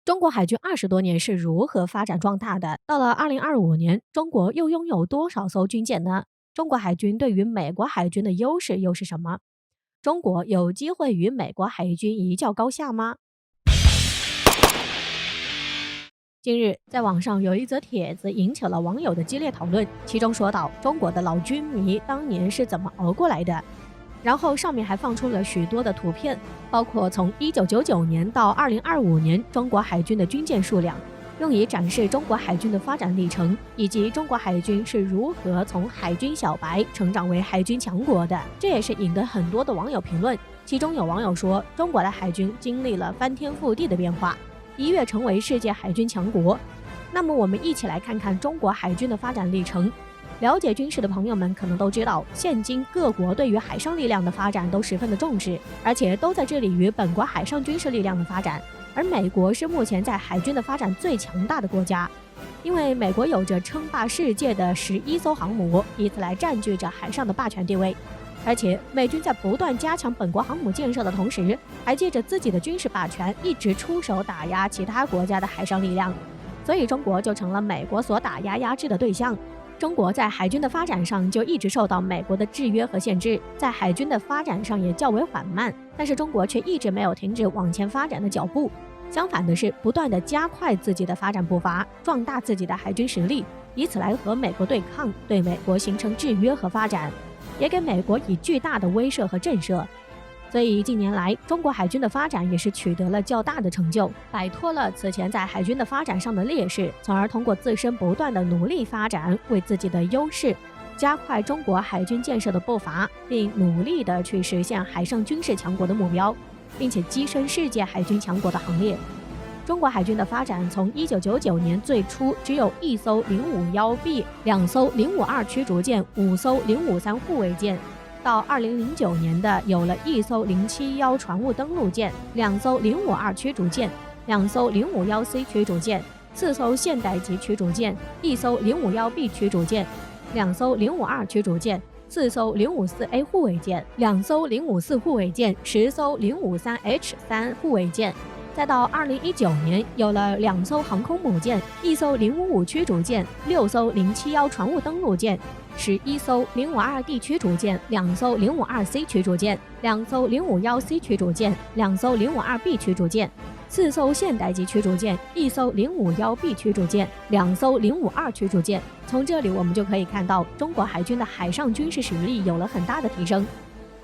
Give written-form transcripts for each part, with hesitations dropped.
中国海军20多年是如何发展壮大的？到了2025年，中国又拥有多少艘军舰呢？中国海军对于美国海军的优势又是什么？中国有机会与美国海军一较高下吗？近日，在网上有一则帖子引起了网友的激烈讨论，其中说到中国的老军迷当年是怎么熬过来的。然后上面还放出了许多的图片，包括从1999年到2025年中国海军的军舰数量，用以展示中国海军的发展历程，以及中国海军是如何从海军小白成长为海军强国的。这也是引得很多的网友评论，其中有网友说，中国的海军经历了翻天覆地的变化，一跃成为世界海军强国。那么我们一起来看看中国海军的发展历程。了解军事的朋友们可能都知道，现今各国对于海上力量的发展都十分的重视，而且都在致力于本国海上军事力量的发展。而美国是目前在海军的发展最强大的国家，因为美国有着称霸世界的11艘航母，以此来占据着海上的霸权地位。而且美军在不断加强本国航母建设的同时，还借着自己的军事霸权一直出手打压其他国家的海上力量，所以中国就成了美国所打压压制的对象。中国在海军的发展上就一直受到美国的制约和限制，在海军的发展上也较为缓慢，但是中国却一直没有停止往前发展的脚步。相反的是，不断地加快自己的发展步伐，壮大自己的海军实力，以此来和美国对抗，对美国形成制约和发展，也给美国以巨大的威慑和震慑。所以近年来，中国海军的发展也是取得了较大的成就，摆脱了此前在海军的发展上的劣势，从而通过自身不断的努力发展，为自己的优势加快中国海军建设的步伐，并努力的去实现海上军事强国的目标，并且跻身世界海军强国的行列。中国海军的发展从1999年最初只有1艘051B、2艘052驱逐舰、5艘053护卫舰，到2009年的有了1艘071船坞登陆舰、2艘052驱逐舰、2艘051C 驱逐舰、4艘现代级驱逐舰、1艘051B 驱逐舰、2艘052驱逐舰、4艘054A 护卫舰、2艘054护卫舰、10艘053H3 护卫舰。再到2019年，有了2艘航空母舰、1艘055驱逐舰、6艘071船坞登陆舰、11艘052D 驱逐舰、2艘052C 驱逐舰、2艘051C 驱逐舰、2艘052B 驱逐舰、4艘现代级驱逐舰、1艘051B 驱逐舰、2艘052驱逐舰。从这里我们就可以看到，中国海军的海上军事实力有了很大的提升。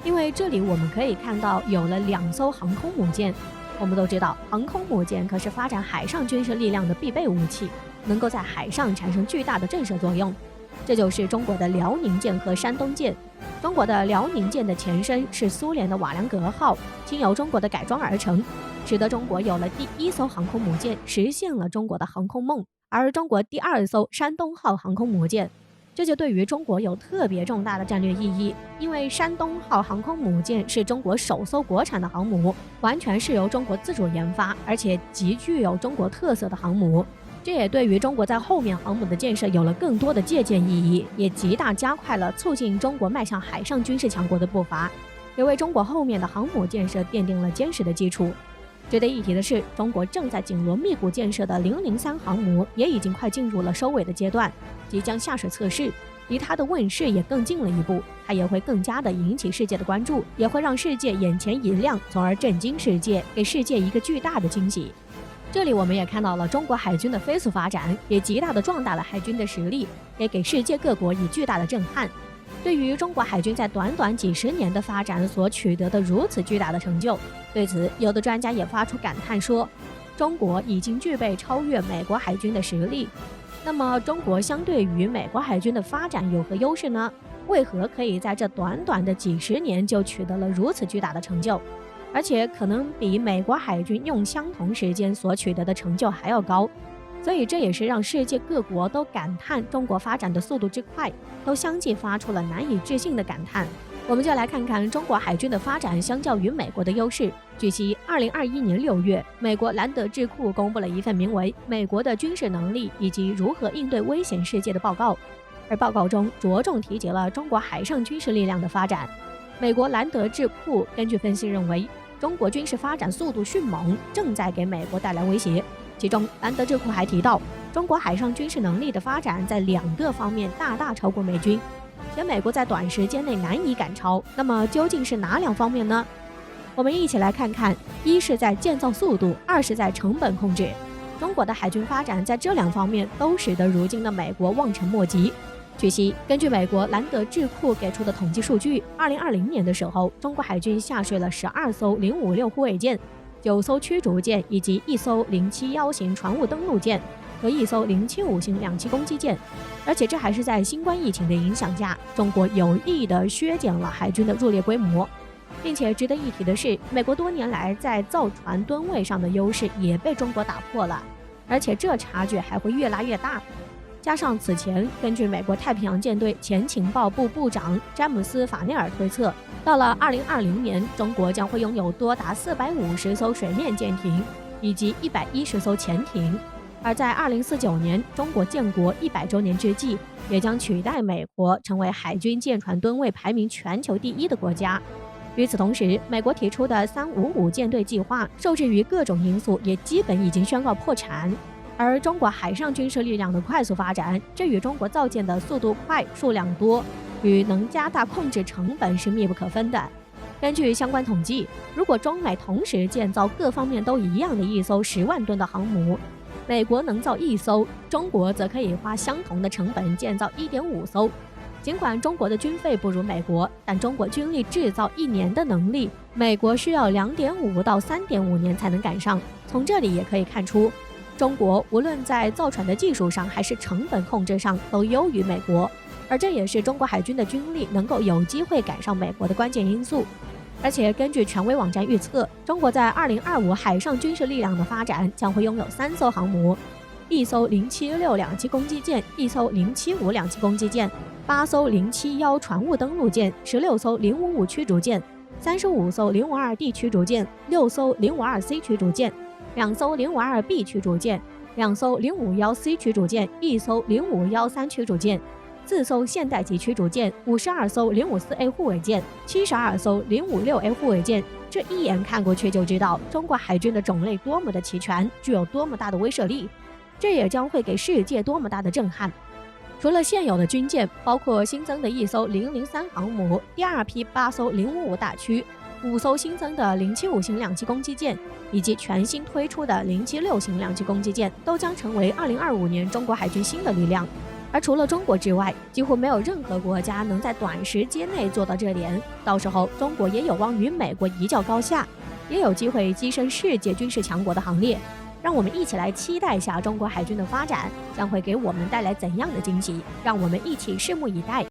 因为这里我们可以看到有了2艘航空母舰。我们都知道，航空母舰可是发展海上军事力量的必备武器，能够在海上产生巨大的震慑作用。这就是中国的辽宁舰和山东舰。中国的辽宁舰的前身是苏联的瓦良格号，经由中国的改装而成，使得中国有了第1艘航空母舰，实现了中国的航空梦。而中国第2艘山东号航空母舰，这就对于中国有特别重大的战略意义，因为山东号航空母舰是中国首艘国产的航母，完全是由中国自主研发，而且极具有中国特色的航母。这也对于中国在后面航母的建设有了更多的借鉴意义，也极大加快了促进中国迈向海上军事强国的步伐，也为中国后面的航母建设奠定了坚实的基础。值得一提的是，中国正在紧锣密鼓建设的003航母也已经快进入了收尾的阶段，即将下水测试，离它的问世也更近了一步。它也会更加的引起世界的关注，也会让世界眼前一亮，从而震惊世界，给世界一个巨大的惊喜。这里我们也看到了中国海军的飞速发展，也极大的壮大了海军的实力，也给世界各国以巨大的震撼。对于中国海军在短短几十年的发展所取得的如此巨大的成就，对此有的专家也发出感叹说，中国已经具备超越美国海军的实力。那么中国相对于美国海军的发展有何优势呢？为何可以在这短短的几十年就取得了如此巨大的成就，而且可能比美国海军用相同时间所取得的成就还要高？所以这也是让世界各国都感叹中国发展的速度之快，都相继发出了难以置信的感叹。我们就来看看中国海军的发展相较于美国的优势。据悉，2021年6月，美国兰德智库公布了一份名为《美国的军事能力以及如何应对危险世界》的报告，而报告中着重提及了中国海上军事力量的发展。美国兰德智库根据分析认为，中国军事发展速度迅猛，正在给美国带来威胁。其中，兰德智库还提到，中国海上军事能力的发展在2个方面大大超过美军，且美国在短时间内难以赶超。那么究竟是哪2方面呢？我们一起来看看，一是在建造速度，二是在成本控制。中国的海军发展在这2方面都使得如今的美国望尘莫及。据悉，根据美国兰德智库给出的统计数据，2020年的时候，中国海军下水了12艘056护卫舰、9艘驱逐舰以及1艘071型船坞登陆舰和1艘075型两栖攻击舰。而且这还是在新冠疫情的影响下，中国有意地削减了海军的入列规模。并且值得一提的是，美国多年来在造船吨位上的优势也被中国打破了，而且这差距还会越拉越大。加上此前根据美国太平洋舰队前情报部部长詹姆斯·法内尔推测，到了2020年，中国将会拥有多达450艘水面舰艇以及110艘潜艇，而在2049年中国建国100周年之际，也将取代美国成为海军舰船吨位排名全球第1的国家。与此同时，美国提出的355舰队计划受制于各种因素，也基本已经宣告破产。而中国海上军事力量的快速发展，这与中国造舰的速度快、数量多，与能加大控制成本是密不可分的。根据相关统计，如果中美同时建造各方面都一样的1艘10万吨的航母，美国能造1艘，中国则可以花相同的成本建造1.5艘。尽管中国的军费不如美国，但中国军力制造1年的能力，美国需要2.5到3.5年才能赶上。从这里也可以看出，中国无论在造船的技术上还是成本控制上都优于美国，而这也是中国海军的军力能够有机会赶上美国的关键因素。而且根据权威网站预测，中国在2025海上军事力量的发展将会拥有3艘航母，1艘076两栖攻击舰，1艘075两栖攻击舰，8艘071船坞登陆舰，16艘055驱逐舰，35艘052D 驱逐舰，6艘052C 驱逐舰，2艘052B 驱逐舰，2艘051C 驱逐舰，1艘051-3驱逐舰，4艘现代级驱逐舰，52艘054A 护卫舰，72艘056A 护卫舰。这一眼看过去就知道中国海军的种类多么的齐全，具有多么大的威慑力，这也将会给世界多么大的震撼。除了现有的军舰，包括新增的1艘003航母，第2批8艘055大驱，5艘新增的075型两栖攻击舰，以及全新推出的076型两栖攻击舰，都将成为2025年中国海军新的力量。而除了中国之外，几乎没有任何国家能在短时间内做到这点。到时候，中国也有望与美国一较高下，也有机会跻身世界军事强国的行列。让我们一起来期待一下中国海军的发展将会给我们带来怎样的惊喜，让我们一起拭目以待。